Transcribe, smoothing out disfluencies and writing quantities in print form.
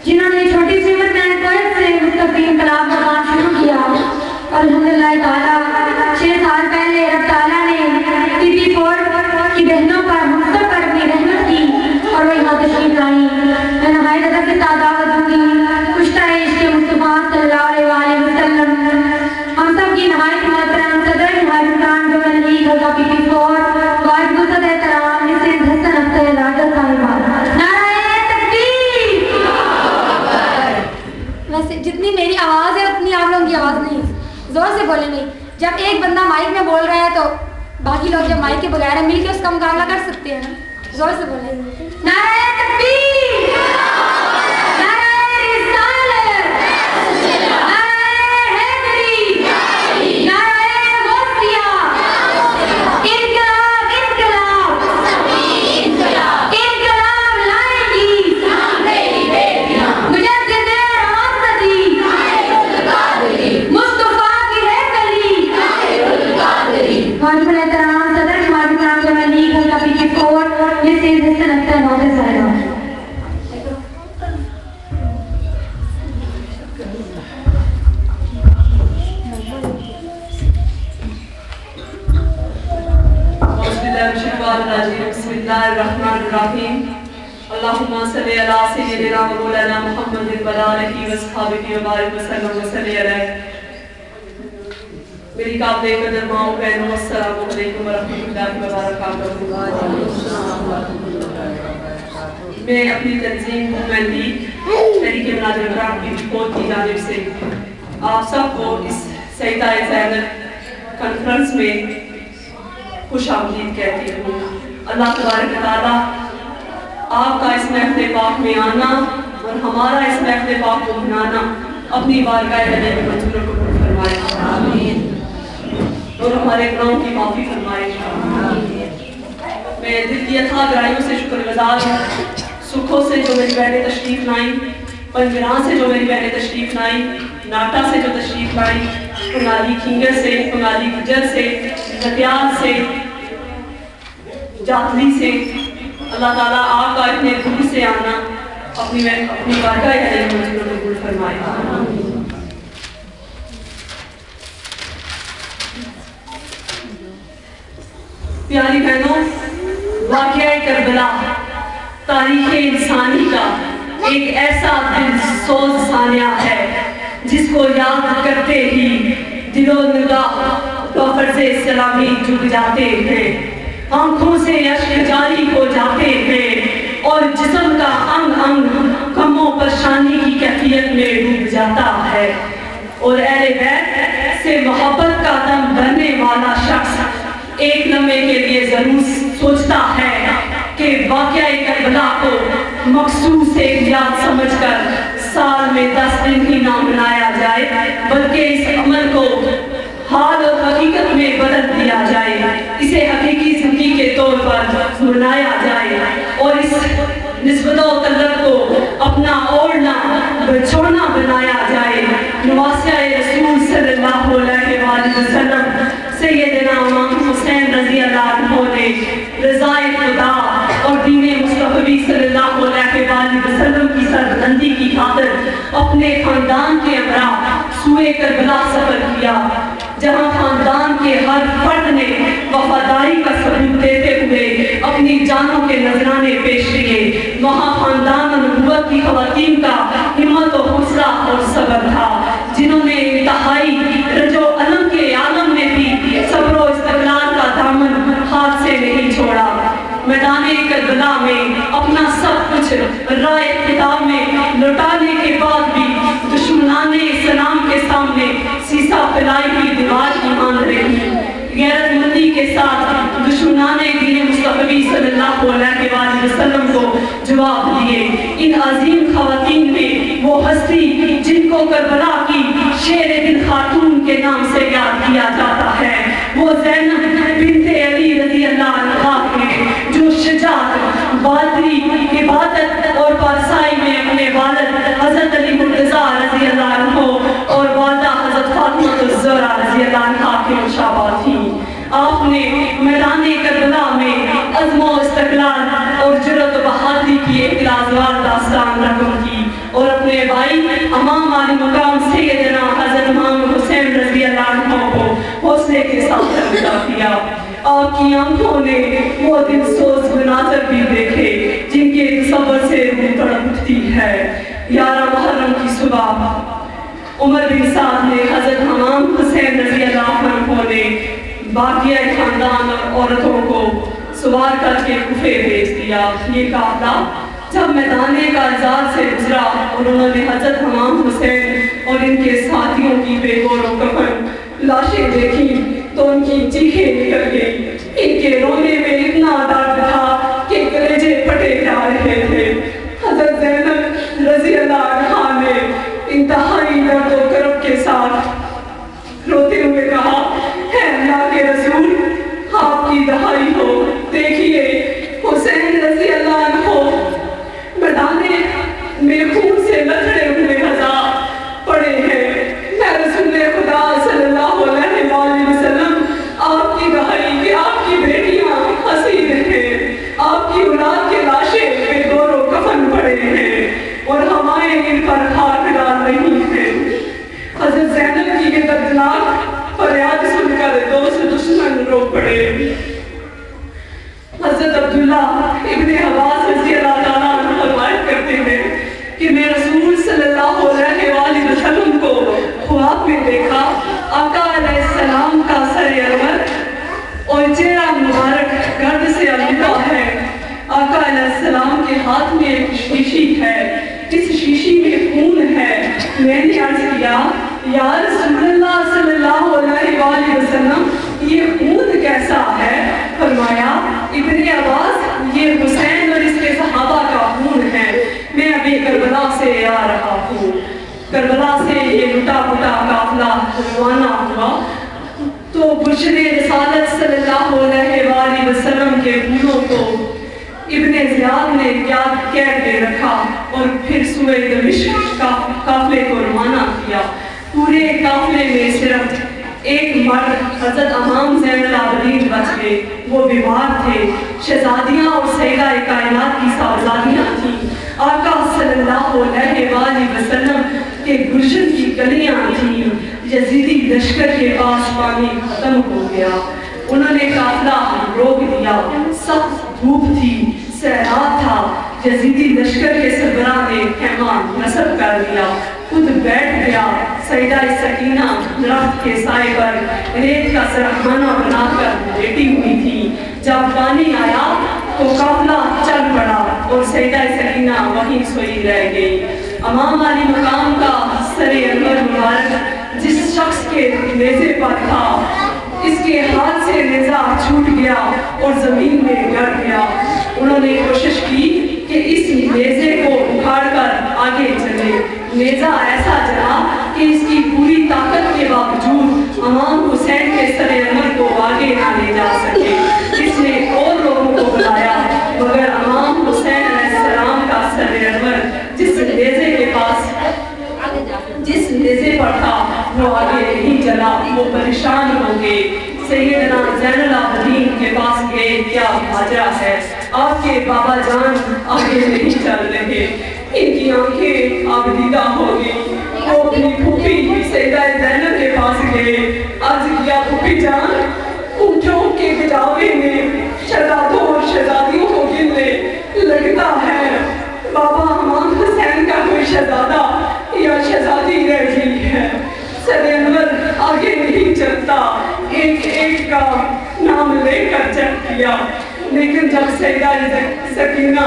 جنہوں نے چھوٹی سی عمر میں کویت سے مستقبل انقلاب کا کام شروع کیا. الحمدللہ تعالیٰ 6 سال پہلے رب تعالیٰ نے TP4 کی بہنوں پر ہم سب پر اپنی رحمت کی اور وہ یہاں تشریف لائی. میں نہایت ادب کے ساتھ دعوت دوں گی کشتہ عشق مصطفیٰ صلی اللہ علیہ وسلم ہم سب کی نہایت محترم صدر نہایت حکام جو میں نہیں گھر کا TP4 واحد مصد احترام مسز حسن اختر راجہ صاحبہ. نعرہ تکبیر. ویسے جتنی میری آواز ہے اتنی آپ لوگوں کی آواز نہیں ہے. زور سے بولیں گے. جب ایک بندہ مائک میں بول رہا ہے تو باقی لوگ جب مائک کے بغیر مل کے اس کا مقابلہ کر سکتے ہیں نا. زور سے بولیں گے. نعرہ تکبیر. نعرہ رسالت. نعرہ حیدری. نعرہ غوثیہ. انقلاب انقلاب انقلاب لائیں گی مجدد راستگی مصطفیٰ کی ہے کلی. واجب الاحترام صدر واجب الاحترام جمع لیگ حلقہ TP4 مسز حسن اختر راجہ صاحبہ. بسم اللہ الرحمن الرحیم. اللہم صلی علی سیدنا و مولانا محمد و آلہ و صحابہ وبارک وسلم وصلی علیہ. میری قابل قدر ماؤں بہنوں السلام علیکم ورحمۃ اللہ وبرکاتہ. میں اپنی تنظیم وومن لیگ تحریک مناظر گراف TP4 کی جانب سے آپ سب کو اس سیدہ زینب کانفرنس میں خوش آمدید کہتی ہوں. اللہ تبارک تعالیٰ آپ کا اس محفل پاک میں آنا اور ہمارا اس محفل پاک کو منانا اپنی بارگاہ علی میں منظور قبول فرمائے. آمین. اور ہمارے گناہوں کی معافی فرمائے. میں دل کی اتھاہ گہرائیوں سے شکر گزار ہوں. سکھوں سے جو میری بہنیں تشریف لائیں، پنجران سے جو میری بہنیں تشریف لائیں، ناٹا سے جو تشریف لائیں، پنگالی کھینگر سے، پنگالی گجر سے، نتیال سے، جاتلی سے. اللہ تعالیٰ آپ کا اتنے دور سے آنا اپنی بارگاہ علی میں منظور قبول فرمائے. پیاری بہنوں، واقعہ کربلا تاریخ انسانی کا ایک ایسا دل سوز سانیہ ہے جس کو یاد کرتے ہی دل و نگاہ فرض سلامی جھک جاتے ہیں، آنکھوں سے اشک جاری ہو جاتے ہیں اور جسم کا انگ انگ غم و پریشانی کی کیفیت میں ڈوب جاتا ہے. اور اہل بیت سے محبت کا دم بھرنے والا شخص ایک لمحے کے لیے ضرور سوچتا ہے کہ واقعہ کربلا کو مخصوص ایک یاد سمجھ کر سال میں 10 دن ہی نہ منایا جائے بلکہ اس عمل کو حال اور حقیقت میں بدل دیا جائے، اسے حقیقی زندگی کے طور پر منایا جائے اور اس نسبت و قدرت کو اپنا اوڑھنا بچھوڑنا بنایا جائے. نواسیہ رسول صلی اللہ علیہ وآلہ وسلم سیدنا امام حسین رضی اللہ عنہ نے رضائے خدا اور دین مصطفی صلی اللہ علیہ وآلہ وسلم کی سربلندی کی خاطر اپنے خاندان کے ہمراہ سوئے کربلا سفر کیا، جہاں خاندان کے ہر فرد نے وفاداری کا ثبوت دیتے ہوئے اپنی جانوں کے نذرانے پیش کیے. وہاں خاندان اور نبوت کی خواتین کا ہمت و حوصلہ اور صبر تھا، جنہوں نے انتہائی رج و علم کے عالم میں بھی صبر و استقلال کا دامن ہاتھ سے نہیں چھوڑا. میدان کربلا میں اپنا سب کچھ رائے خطاب میں لوٹانے کے بعد بھی دشمنان اسلام کے سامنے سیسا پھیلائی ہوئی دیوار کی مان رہی، غیرت مندی کے ساتھ دشمنان دین مصطفی صلی اللہ علیہ وآلہ وسلم کو جواب دیے. ان عظیم خواتین میں وہ ہستی جن کو کربلا کی شیر دل خاتون کے نام سے یاد کیا جاتا ہے، وہ زینب بنت علی رضی اللہ عنہا ہے، جو شجاعت، بہادری، عبادت اور پارسائی میں اپنے والد حضرت علی مرتضیٰ رضی اللہ عنہ اور والدہ حضرت فاطمہ الزہرا رضی اللہ عنہا کے مشابہ تھیں. آپ نے میدان کربلا میں عزم و استقلال اور جرأت و بہادری کی ایک لازوال داستان رقم کی اور فرمائی امام علی مقام سیدنا حضرت امام حسین رضی اللہ عنہ کو حوصلے کے ساتھ الوداع کیا۔ آپ کی آنکھوں نے وہ دل سوز مناظر بھی دیکھے جن کے تصور سے روح تڑپ اٹھتی ہے۔ 11 محرم کی صبح عمر بن سعد نے حضرت امام حسین رضی اللہ عنہ نے باقیہ خاندان اور عورتوں کو سوار کر کے کوفے بھیج دیا۔ یہ قافلہ جب میدان کارزار سے گزرا اور انہوں نے حضرت امام حسین اور ان کے ساتھیوں کی بے گور و کفن لاشیں دیکھی تو ان کی چیخیں نکل گئی۔ ان کے رونے میں اتنا درد تھا کہ کلیجے پھٹے جا رہے تھے۔ حضرت زینب رضی اللہ عنہا نے انتہائی درد و کرب کے ساتھ روتے ہوئے کہا، اے اللہ کے رسول آپ کی دہائی ہو، دیکھیے حسین رضی اللہ عنہ میدان میں خون سے لتڑے ہوئے ہزا پڑے ہیں۔ میں رسول خدا صلی اللہ علیہ وآلہ وسلم آپ کی دہائی کہ آپ کی بیٹیاں حسین ہیں، آپ کی اولاد کے لاشیں بے گور و کفن پڑے ہیں اور ہوائیں ان پر خاک ڈال رہی ہیں۔ حضرت زینب کی یہ دردناک فریاد سن کر دوست دشمن رو پڑے۔ حضرت عبداللہ ابن عباس رضی اللہ تعالیٰ عنہ روایت کرتے ہیں کہ میں رسول صلی اللہ علیہ وآلہ وسلم کو خواب میں دیکھا، آقا علیہ السلام کا سر انور اور چہرہ مبارک گرد سے آلودہ ہے۔ آقا علیہ السلام کے ہاتھ میں ایک شیشی ہے، اس شیشی میں خون ہے۔ میں نے عرض کیا یا رسول اللہ صلی اللہ علیہ وآلہ وسلم یہ خون کیسا ہے؟ فرمایا ابن عباس یہ حسین اور اس کے صحابہ کا خون ہے، میں ابھی کربلا سے آ رہا ہوں۔ کربلا سے یہ لٹا پٹا قافلہ روانہ ہوا تو بشر رسالت صلی اللہ علیہ وآلہ وسلم کے پھولوں کو ابن زیاد نے قید میں رکھا اور پھر سوئے دمشق قافلے کو روانہ کیا۔ پورے قافلے میں صرف ایک مرد حضرت امام زین العابدین بچ گئے، وہ بیمار تھے۔ شہزادیاں اور سیدہ کائنات کی صاحبزادیاں تھیں۔ آقا صلی اللہ علیہ وآلہ وسلم کے گلشن کی کلیاں تھیں۔ یزیدی لشکر کے پاس پانی ختم ہو گیا، انہوں نے قافلہ روک دیا۔ سخت دھوپ تھی، سیلاب تھا۔ یزیدی لشکر کے سربراہ نے خیمہ نصب کر دیا، خود بیٹھ گیا۔ سیدہ سکینہ درخت کے سائے پر ریت کا سرخانہ بنا کر لیٹی ہوئی تھی۔ جب پانی آیا تو قافلہ چل پڑا اور سیدہ سکینہ وہیں سوئی رہ گئی۔ امام علی مقام کا سر انور مبارک جس شخص کے نیزے پر تھا، اس کے ہاتھ سے نیزہ چھوٹ گیا اور زمین میں گر گیا۔ انہوں نے کوشش کی کہ اس نیزے کو اکھاڑ کر آگے چلے۔ نیزہ ایسا چلا کہ اس کی پوری طاقت کے باوجود امام حسین کے سر انور کو آگے نہ لے جا سکے۔ اس نے اور لوگوں کو بلایا مگر امام حسین علیہ السلام کا سر انور جس نیزے پر تھا وہ آگے نہیں چلا، وہ پریشان ہو گئے۔ سیدنا زین العابدین کے پاس گئے، کیا ماجرا ہے؟ آپ کے بابا جان آگے نہیں چل رہے۔ ان کی آنکھیں آبدیدہ ہو گئی۔ وہ اپنی پھوپھی سیدہ زینب کے پاس گئے، عرض کیا پھوپھی جان اونٹوں کے بجاوے میں شہزادوں اور شہزادیوں کو گننے لگتا ہے، بابا امام حسین کا کوئی شہزادہ یا شہزادی رہ گئی ہے۔ سر انور آگے نہیں چلتا، ایک ایک کا نام لے کر چل کیا، لیکن جب سیدہ سکینہ